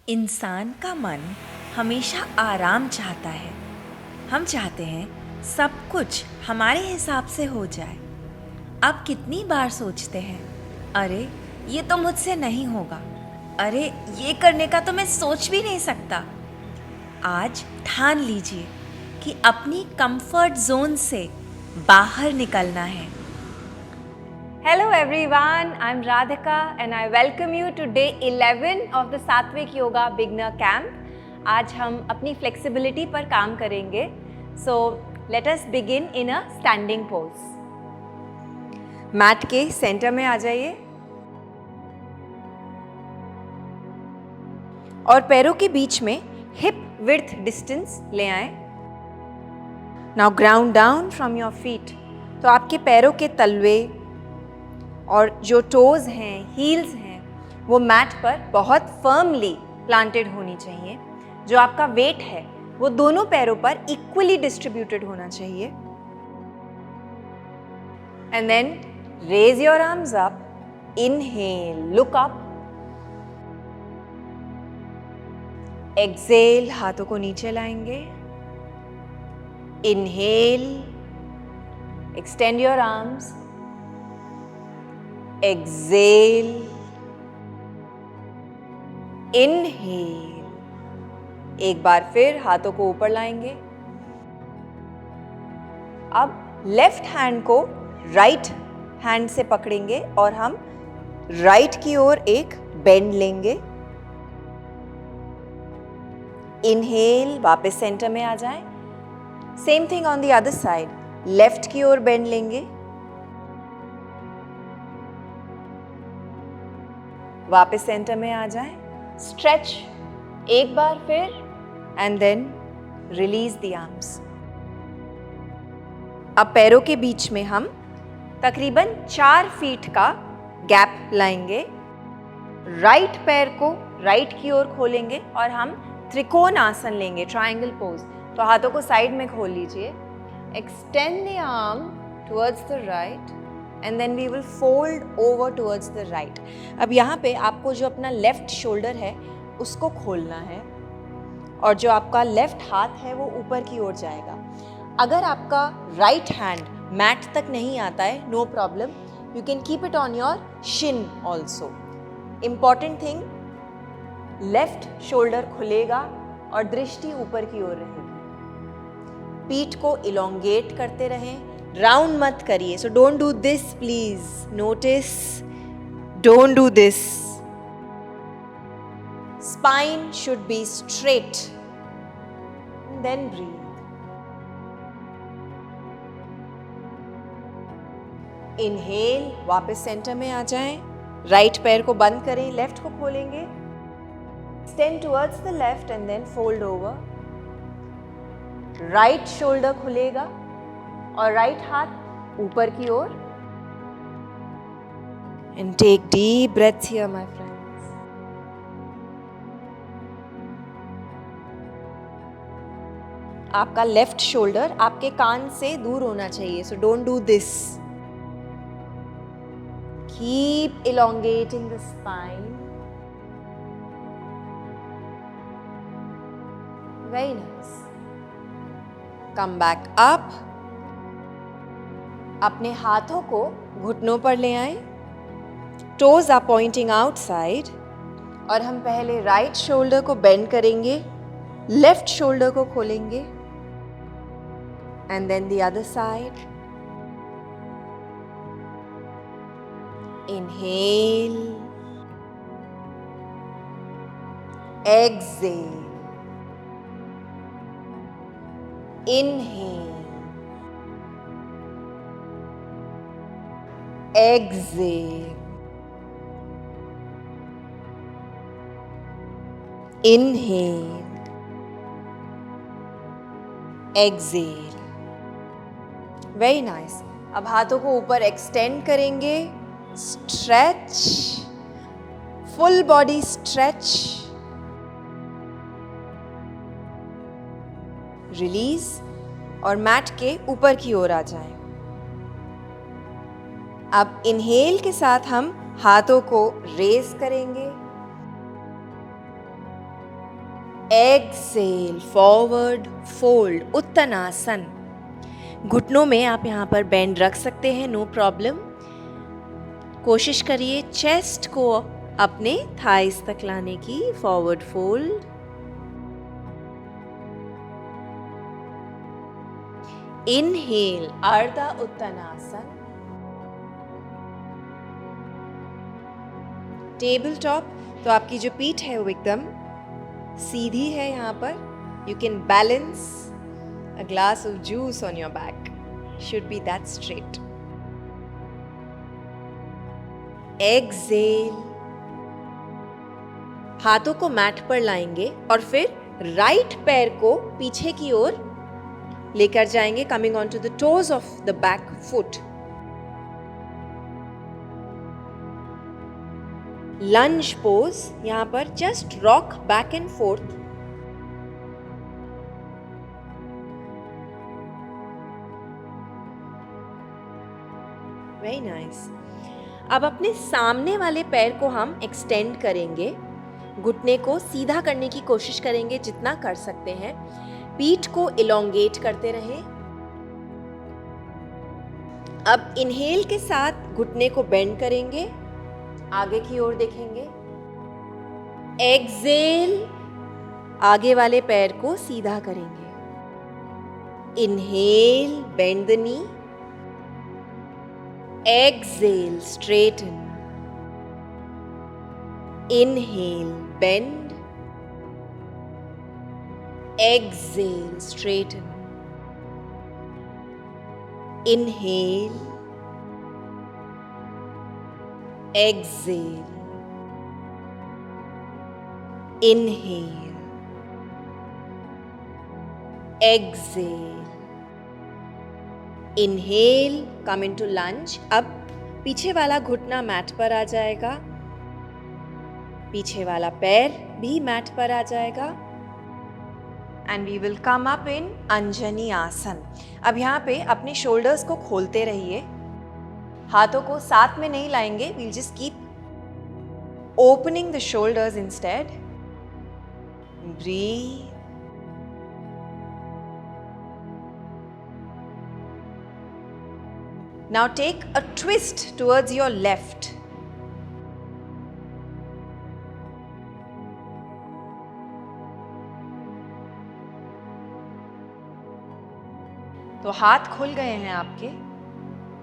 इंसान का मन हमेशा आराम चाहता है। हम चाहते हैं सब कुछ हमारे हिसाब से हो जाए। आप कितनी बार सोचते हैं, अरे ये तो मुझसे नहीं होगा, अरे ये करने का तो मैं सोच भी नहीं सकता। आज ठान लीजिए कि अपनी कंफर्ट जोन से बाहर निकलना है। Hello everyone, I'm Radhika and I welcome you to day 11 of the Satvik Yoga Beginner Camp. आज हम अपनी flexibility पर काम करेंगे. So let us begin in a standing pose. Mat के सेंटर में आ जाइए और पैरों के बीच में hip width distance ले आएं. Now ground down from your feet. तो आपके पैरों के तलवे और जो टोज हैं, हील्स हैं, वो मैट पर बहुत फर्मली प्लांटेड होनी चाहिए. जो आपका वेट है वो दोनों पैरों पर इक्वली डिस्ट्रीब्यूटेड होना चाहिए. And then raise your arms up, inhale, look up, exhale, हाथों को नीचे लाएंगे, inhale, extend your arms, exhale, inhale. एक बार फिर हाथों को ऊपर लाएंगे. अब लेफ्ट हैंड को राइट हैंड से पकड़ेंगे और हम राइट की ओर एक बेंड लेंगे. इनहेल, वापस सेंटर में आ जाएं. Same thing on the other side, left की ओर बेंड लेंगे, वापस सेंटर में आ जाएं. स्ट्रेच एक बार फिर and then release the arms. अब पैरों के बीच में हम तकरीबन 4 फीट का गैप लाएंगे. राइट पैर को राइट की ओर खोलेंगे और हम त्रिकोण आसन लेंगे, ट्रायंगल पोज. तो हाथों को साइड में खोल लीजिए. Extend the arm towards the right and then we will fold over towards the right. अब यहाँ पे आपको जो अपना लेफ्ट शोल्डर है उसको खोलना है और जो आपका लेफ्ट हाथ है वो ऊपर की ओर जाएगा. अगर आपका राइट हैंड मैट तक नहीं आता है, no problem, you can keep it on your shin also. Important thing, left shoulder खुलेगा और दृष्टि ऊपर की ओर रहेगी. पीठ को इलोंगेट करते रहें, राउंड मत करिए. So don't do this please. Notice, don't do this. Spine should be straight. Then breathe. Inhale, वापस सेंटर में आ जाएं. राइट पैर को बंद करें, लेफ्ट को खोलेंगे. Extend towards the left end then fold over. Right shoulder खुलेगा और राइट हाथ ऊपर की ओर. And take deep breaths here my friends. आपका लेफ्ट शोल्डर आपके कान से दूर होना चाहिए. So don't do this. Keep elongating the spine. Very nice. Come back up. अपने हाथों को घुटनों पर ले आएं. टोज आर पॉइंटिंग आउटसाइड और हम पहले राइट शोल्डर को बेंड करेंगे, लेफ्ट शोल्डर को खोलेंगे and then the other side. Inhale, exhale, inhale, exhale, inhale, exhale. Very nice. अब हाथों को ऊपर एक्सटेंड करेंगे. Stretch, full body stretch. Release और मैट के ऊपर की ओर आ जाएं. अब इनहेल के साथ हम हाथों को रेज करेंगे एक्सेल, फॉरवर्ड फोल्ड, उत्तनासन। घुटनों में आप यहाँ पर बेंड रख सकते हैं, नो प्रॉब्लम। कोशिश करिए चेस्ट को अपने थाइस तक लाने की, फॉरवर्ड फोल्ड। इनहेल, अर्धा उत्तनासन। टेबल टॉप, तो आपकी जो पीठ है वो एकदम सीधी है। यहाँ पर you can balance a glass of juice on your back, should be that straight. Exhale, हाथों को मैट पर लाएंगे और फिर राइट पैर को पीछे की ओर लेकर जाएंगे, coming on to the toes of the back foot. Lunge pose, यहां पर just rock back and forth. Very nice. अब अपने सामने वाले पैर को हम एक्सटेंड करेंगे, घुटने को सीधा करने की कोशिश करेंगे जितना कर सकते हैं। पीठ को इलोंगेट करते रहें। अब इनहेल के साथ घुटने को बेंड करेंगे, आगे की ओर देखेंगे। एक्सेल, आगे वाले पैर को सीधा करेंगे। Inhale, bend the knee. Exhale, straighten. Inhale, bend. Exhale, straighten. Inhale. Exhale. Inhale. Exhale. Inhale, come into lunge. अब पीछे वाला घुटना मैट पर आ जाएगा, पीछे वाला पैर भी मैट पर आ जाएगा। And we will come up in Anjani asana. अब यहाँ पे अपने शोल्डर्स को खोलते रहिए, हाथों को साथ में नहीं लाएंगे, we'll just keep opening the shoulders instead. Breathe. Now take a twist towards your left. तो हाथ खुल गए हैं आपके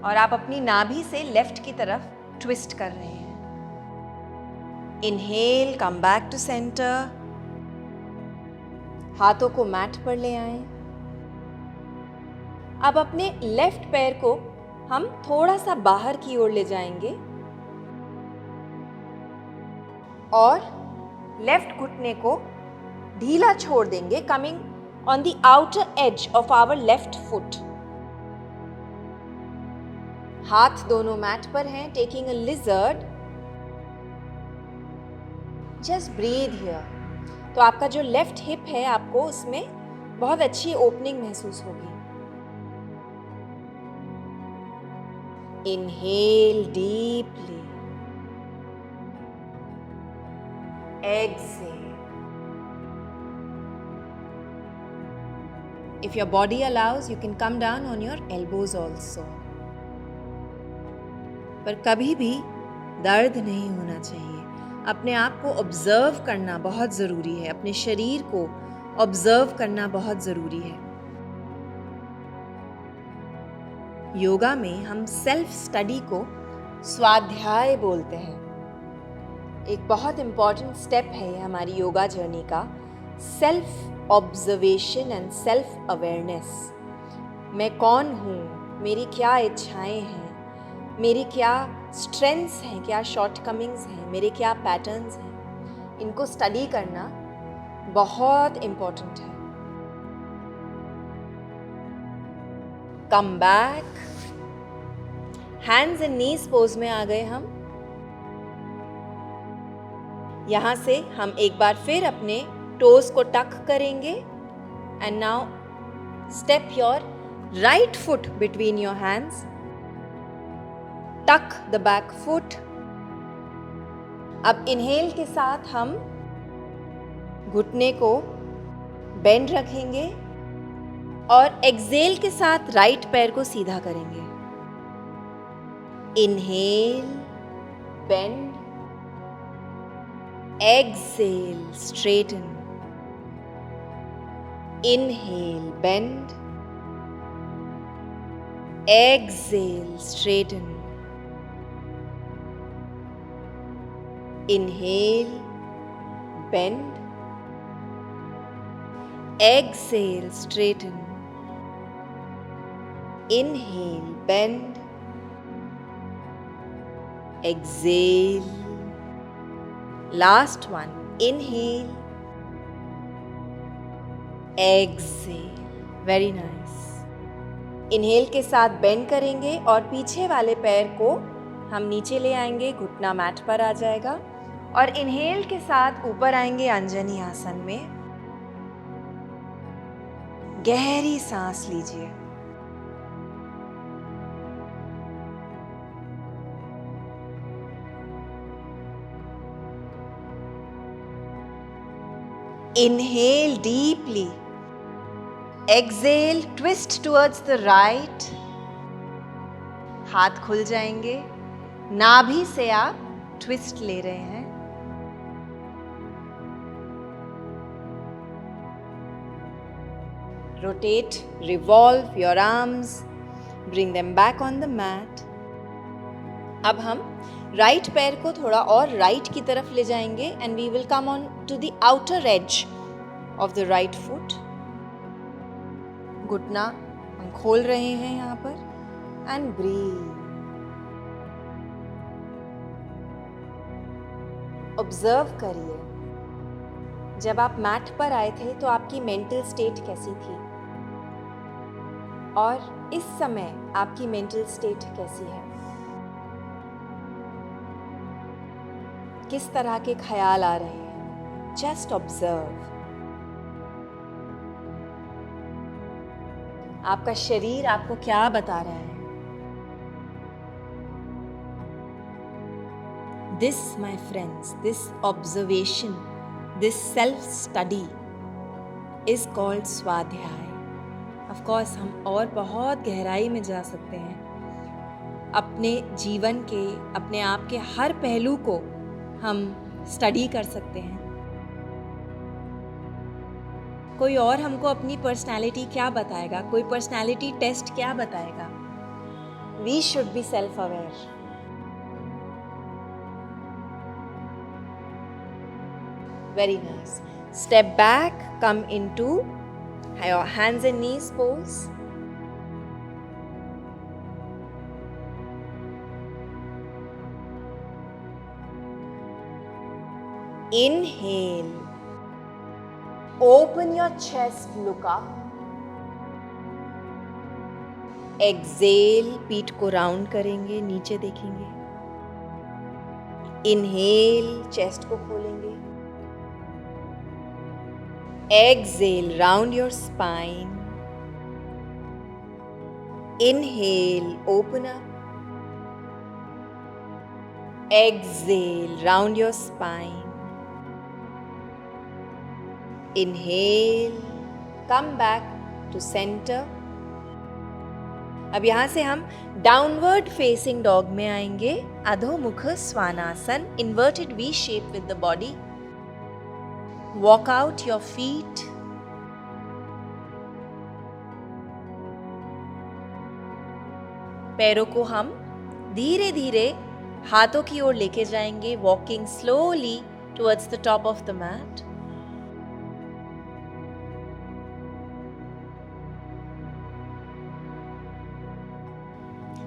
और आप अपनी नाभि से लेफ्ट की तरफ ट्विस्ट कर रहे हैं। Inhale, come back to center. हाथों को मैट पर ले आए। अब अपने लेफ्ट पैर को हम थोड़ा सा बाहर की ओर ले जाएंगे और लेफ्ट घुटने को ढीला छोड़ देंगे, coming on the outer edge of our left foot. हाथ दोनों मैट पर हैं, taking a lizard. Just breathe here. तो आपका जो लेफ्ट हिप है, आपको उसमें बहुत अच्छी ओपनिंग महसूस होगी। Inhale deeply. Exhale. If your body allows, you can come down on your elbows also. पर कभी भी दर्द नहीं होना चाहिए। अपने आप को ऑब्जर्व करना बहुत ज़रूरी है, अपने शरीर को ऑब्जर्व करना बहुत ज़रूरी है। योगा में हम सेल्फ स्टडी को स्वाध्याय बोलते हैं। एक बहुत इम्पॉर्टेंट स्टेप है ये हमारी योगा जर्नी का, self observation and self awareness. मैं कौन हूँ, मेरी क्या इच्छाएं हैं, मेरी क्या स्ट्रेंथ्स हैं, क्या शॉर्टकमिंग्स हैं, मेरे क्या पैटर्न्स हैं, इनको स्टडी करना बहुत इम्पोर्टेंट है। Come back, hands and knees pose में आ गए हम। यहां से हम एक बार फिर अपने टोज को टक करेंगे and now step your right foot between your hands, टक द बैक फुट। अब इनहेल के साथ हम घुटने को बेंड रखेंगे और एक्सेल के साथ राइट पैर को सीधा करेंगे। Inhale, bend, exhale, straighten, inhale, bend, exhale, straighten, inhale, bend, exhale, straighten, inhale, bend, exhale, last one, inhale, exhale, very nice। Inhale के साथ बेंड करेंगे और पीछे वाले पैर को हम नीचे ले आएंगे, घुटना मैट पर आ जाएगा और इनहेल के साथ ऊपर आएंगे अंजनी आसन में। गहरी सांस लीजिए। Inhale deeply. Exhale, twist towards the right. हाथ खुल जाएंगे। नाभि से आप ट्विस्ट ले रहे हैं। Rotate, revolve your arms, bring them back on the mat. अब हम राइट पैर को थोड़ा और राइट की तरफ ले जाएंगे and we will come on to the outer edge of the right foot. घुटना हम खोल रहे हैं यहाँ पर एंड ब्रीथ। ऑब्जर्व करिए, जब आप मैट पर आए थे तो आपकी मेंटल स्टेट कैसी थी और इस समय आपकी मेंटल स्टेट कैसी है? किस तरह के ख्याल आ रहे हैं? Just observe. आपका शरीर आपको क्या बता रहा है? This, my friends, this observation, this self-study is called स्वाध्याय। Of course, हम और बहुत गहराई में जा सकते हैं। अपने जीवन के, अपने आप के हर पहलू को हम स्टडी कर सकते हैं। कोई और हमको अपनी पर्सनालिटी क्या बताएगा? कोई पर्सनालिटी टेस्ट क्या बताएगा? We should be self aware. Very nice. Step back, come into your hands and knees pose. Inhale. Open your chest, look up. Exhale, पीठ को राउंड करेंगे, नीचे देखेंगे। Inhale, चेस्ट को खोलेंगे। Exhale, round your spine. Inhale, open up. Exhale, round your spine. Inhale, come back to center. अब यहाँ से हम डाउनवर्ड फेसिंग डॉग में आएंगे। Adhomukha Svanasana, inverted V shape with the body. Walk out your feet. पैरों को हम धीरे धीरे हाथों की ओर लेके जाएंगे, walking slowly towards the top of the mat.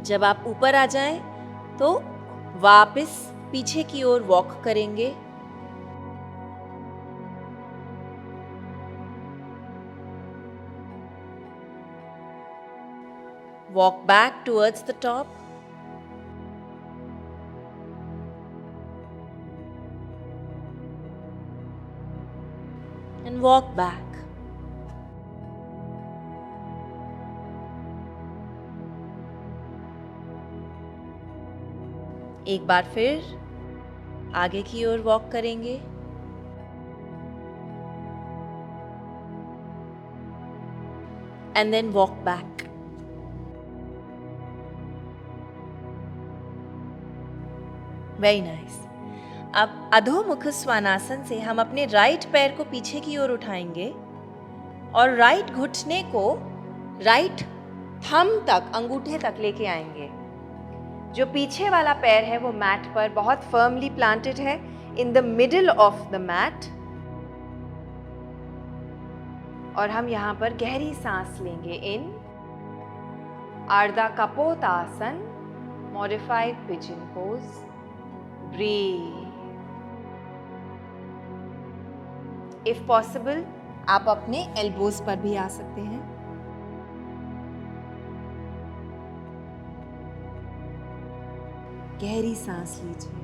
जब आप ऊपर आ जाएं, तो वापस पीछे की ओर वॉक करेंगे। Walk back towards the top. And walk back. एक बार फिर आगे की ओर वॉक करेंगे। and then walk back. Very nice. अब अधोमुख स्वानासन से हम अपने राइट पैर को पीछे की ओर उठाएंगे और राइट घुटने को राइट थंब तक, अंगूठे तक लेके आएंगे। जो पीछे वाला पैर है वो मैट पर बहुत फर्मली प्लांटेड है, in the middle of the mat. और हम यहाँ पर गहरी सांस लेंगे in, Ardha Kapotasana, modified pigeon pose. Breathe. If possible आप अपने एल्बोज पर भी आ सकते हैं। गहरी सांस लीजिए।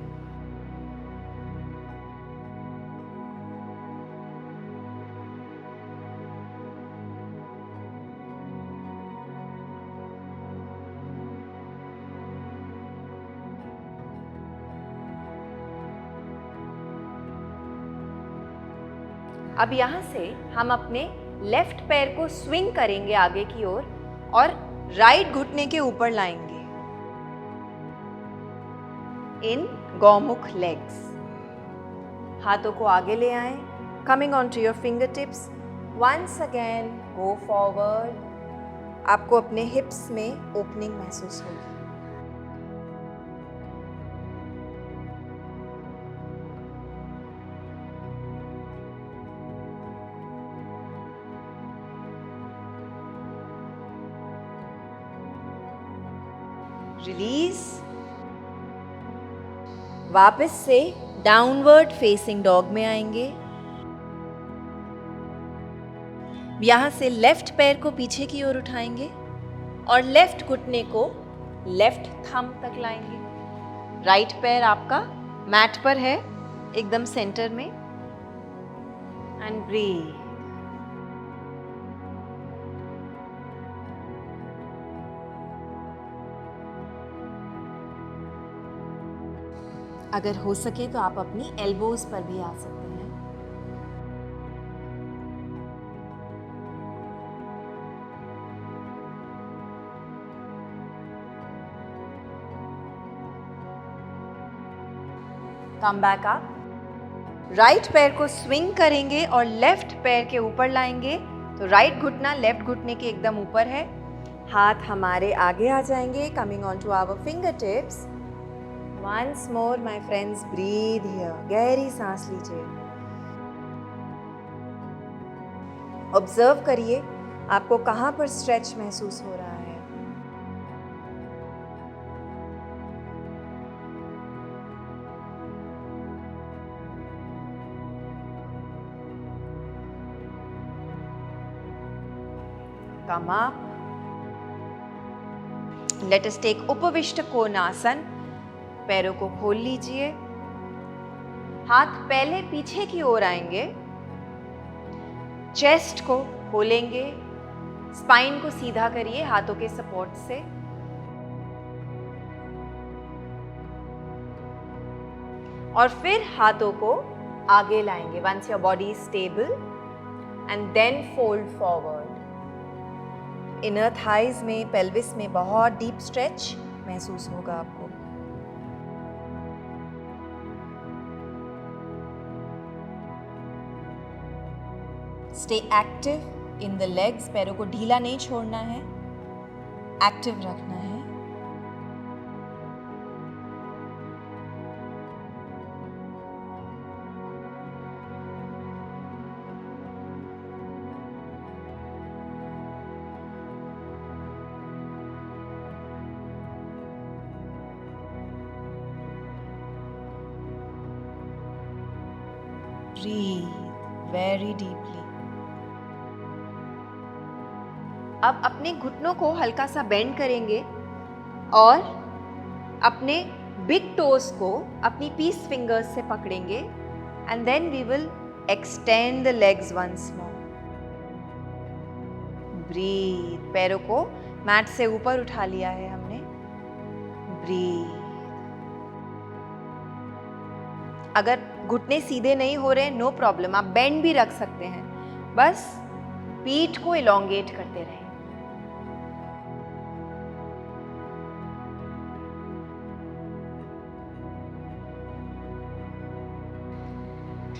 अब यहाँ से हम अपने लेफ्ट पैर को स्विंग करेंगे आगे की ओर और राइट घुटने के ऊपर लाएंगे इन गौमुख लेग्स। हाथों को आगे ले आएं, coming on to your finger tips. Once again go forward. आपको अपने हिप्स में ओपनिंग महसूस होगी। रिलीज। वापस से डाउनवर्ड फेसिंग डॉग में आएंगे। यहां से लेफ्ट पैर को पीछे की ओर उठाएंगे और लेफ्ट घुटने को लेफ्ट थंब तक लाएंगे। राइट पैर आपका मैट पर है, एकदम सेंटर में। And breathe. अगर हो सके तो आप अपनी एल्बोज पर भी आ सकते हैं। कम बैक अप। राइट पैर को स्विंग करेंगे और लेफ्ट पैर के ऊपर लाएंगे। तो राइट घुटना लेफ्ट घुटने के एकदम ऊपर है। हाथ हमारे आगे आ जाएंगे, coming on to our finger tips. Once more, my friends, breathe here. गहरी सांस लीजिए। ऑब्जर्व करिए आपको कहाँ पर स्ट्रेच महसूस हो रहा है। Come up. Let us take उपविष्ट कोणासन। पैरों को खोल लीजिए। हाथ पहले पीछे की ओर आएंगे। चेस्ट को खोलेंगे। स्पाइन को सीधा करिए हाथों के सपोर्ट से। और फिर हाथों को आगे लाएंगे। Once your body is stable and then fold forward. Inner thighs में, पेल्विस में बहुत डीप स्ट्रेच महसूस होगा आपको। Stay active in the legs. पैरों को ढीला नहीं छोड़ना है, एक्टिव रखना है। Breathe very deeply. अब अपने घुटनों को हल्का सा बेंड करेंगे और अपने बिग टोज को अपनी पीस फिंगर्स से पकड़ेंगे and then we will extend the legs once more. Breathe. पैरों को मैट से ऊपर उठा लिया है हमने। ब्रीथ। अगर घुटने सीधे नहीं हो रहे, नो प्रॉब्लम, आप बेंड भी रख सकते हैं। बस पीठ को इलोंगेट करते रहें।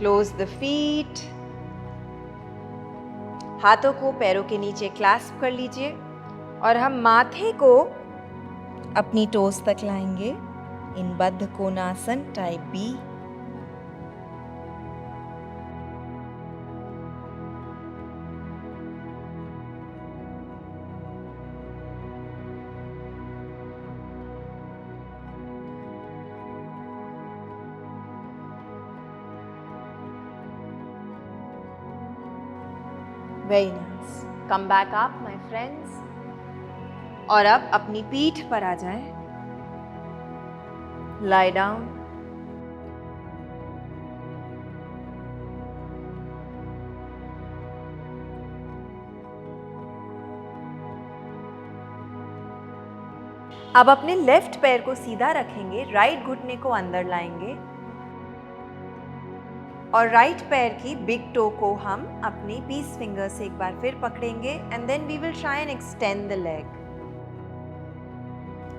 Close the feet. हाथों को पैरों के नीचे क्लैस्प कर लीजिए और हम माथे को अपनी टोस तक लाएंगे in Baddha Konasana type B. Very nice. Come back up my friends. और अब अपनी पीठ पर आ जाएं। Lie down. अब अपने लेफ्ट पैर को सीधा रखेंगे, राइट घुटने को अंदर लाएंगे और राइट पैर की बिग टो को हम अपनी पीस फिंगर से एक बार फिर पकड़ेंगे and then we will try and extend the leg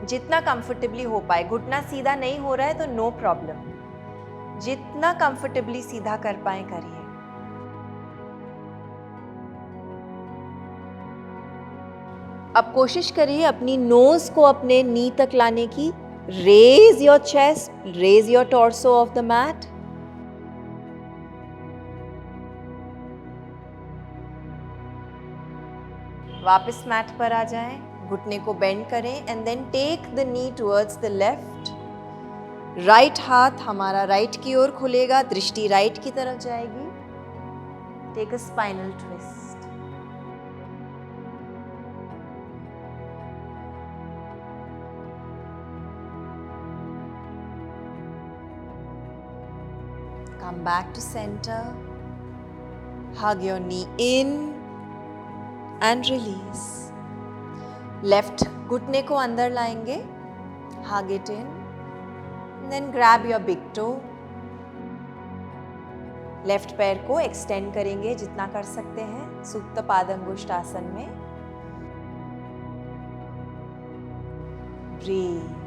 जितना कंफर्टेबली हो पाए। घुटना सीधा नहीं हो रहा है तो नो प्रॉब्लम, जितना कंफर्टेबली सीधा कर पाए करिए। अब कोशिश करिए अपनी नोज को अपने नी तक लाने की। Raise your chest, raise your torso off the mat. वापस मैट पर आ जाएं, घुटने को बेंड करें and then take the knee towards the left. Right हाथ हमारा राइट की ओर खुलेगा, दृष्टि राइट की तरफ जाएगी। Take a spinal twist. Come back to center. Hug your knee in and release. Left घुटने को अंदर लाएंगे, hug it in, then grab your big toe. Left पैर को एक्सटेंड करेंगे जितना कर सकते हैं सुप्त पादंगुष्ठ आसन में। ब्रीथ।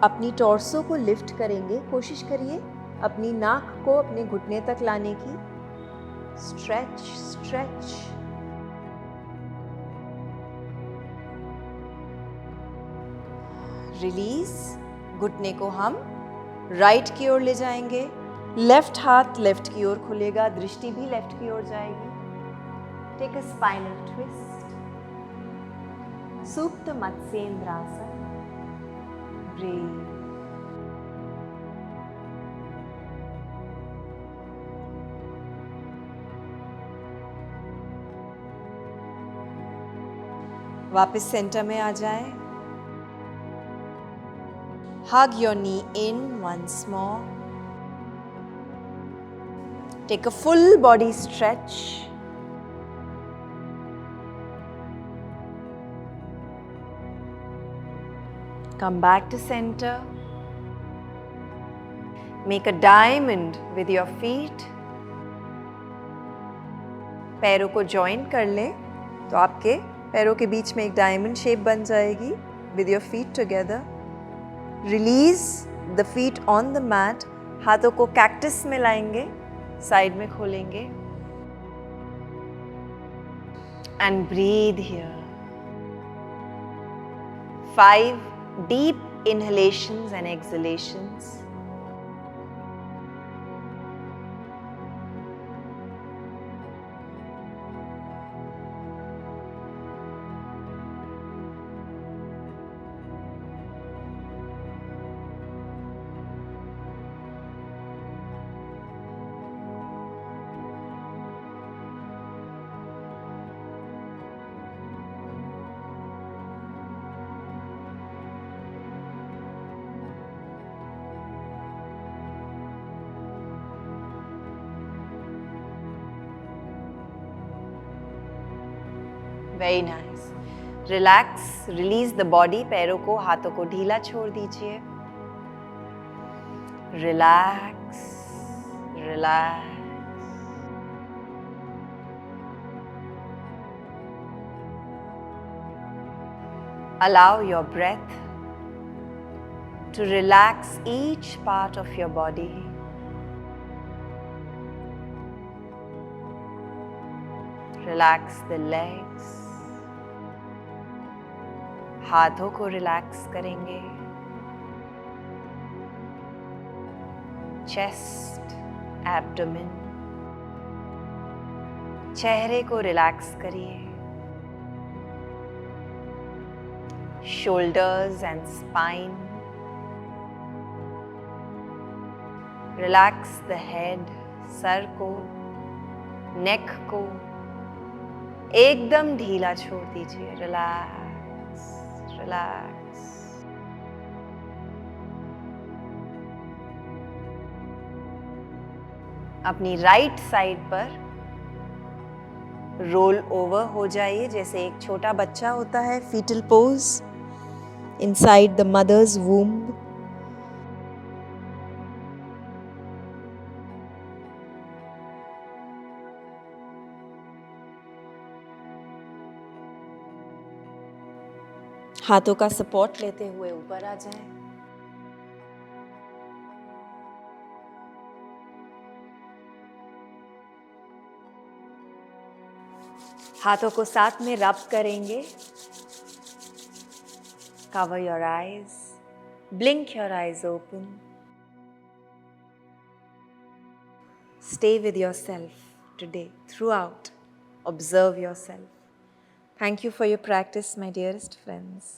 अपनी टॉर्सो को लिफ्ट करेंगे, कोशिश करिए अपनी नाक को अपने घुटने तक लाने की। Stretch stretch. रिलीज। घुटने को हम राइट की ओर ले जाएंगे, लेफ्ट हाथ लेफ्ट की ओर खुलेगा, दृष्टि भी लेफ्ट की ओर जाएगी। Take a spinal twist. Supta Matsyendrasana. Breathe. वापस सेंटर में आ जाए। Hug your knee in once more. Take a full body stretch. Come back to center. Make a diamond with your feet. पैरों को जॉइन कर लें तो आपके पैरों के बीच में एक डायमंड शेप बन जाएगी with your feet together. Release the feet on the mat. हाथों को कैक्टस में लाएंगे, साइड में खोलेंगे and breathe here. 5 deep inhalations and exhalations. Very nice. Relax, release the body. पैरों को हाथों को ढीला छोड़ दीजिए। Relax relax. Allow your breath to relax each part of your body. Relax the legs. हाथों को रिलैक्स करेंगे. Chest, abdomen. चेहरे को रिलैक्स करिए. Shoulders and spine. Relax the head, sir को, neck को एकदम ढीला छोड़ दीजिए. Relax, relax. अपनी राइट साइड पर रोल ओवर हो जाइए जैसे एक छोटा बच्चा होता है. Foetal pose inside the mother's womb. हाथों का सपोर्ट लेते हुए ऊपर आ जाएं. हाथों को साथ में रब करेंगे. Cover your eyes. Blink your eyes open. Stay with yourself today, throughout. Observe yourself. Thank you for your practice, my dearest friends.